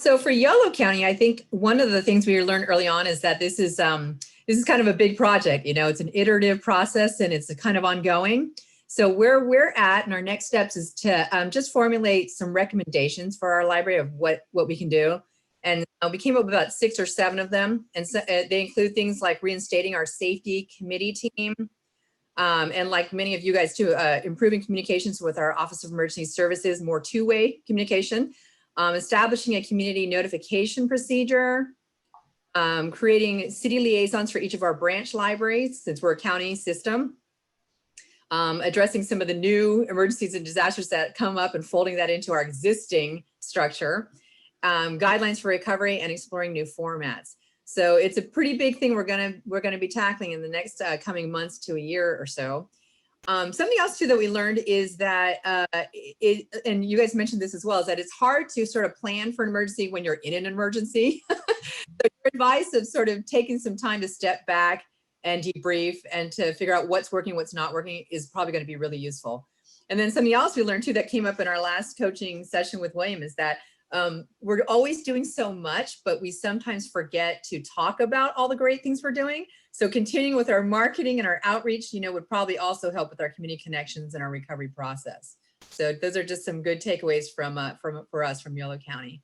So for Yolo County, I think one of the things we learned early on is that this is kind of a big project. You know, it's an iterative process and it's kind of ongoing. So where we're at and our next steps is to just formulate some recommendations for our library of what we can do. And we came up with about 6 or 7 of them. And so, they include things like reinstating our safety committee team. And like many of you guys too, improving communications with our Office of Emergency Services, more two-way communication. Establishing a community notification procedure, creating city liaisons for each of our branch libraries, since we're a county system, addressing some of the new emergencies and disasters that come up and folding that into our existing structure, guidelines for recovery, and exploring new formats. So it's a pretty big thing we're gonna be tackling in the next coming months to a year or so. Something else too that we learned is that, and you guys mentioned this as well, is that it's hard to sort of plan for an emergency when you're in an emergency. So your advice of sort of taking some time to step back and debrief and to figure out what's working, what's not working is probably going to be really useful. And then something else we learned too that came up in our last coaching session with William is that we're always doing so much, but we sometimes forget to talk about all the great things we're doing. So continuing with our marketing and our outreach, you know, would probably also help with our community connections and our recovery process. So those are just some good takeaways for us from Yolo County.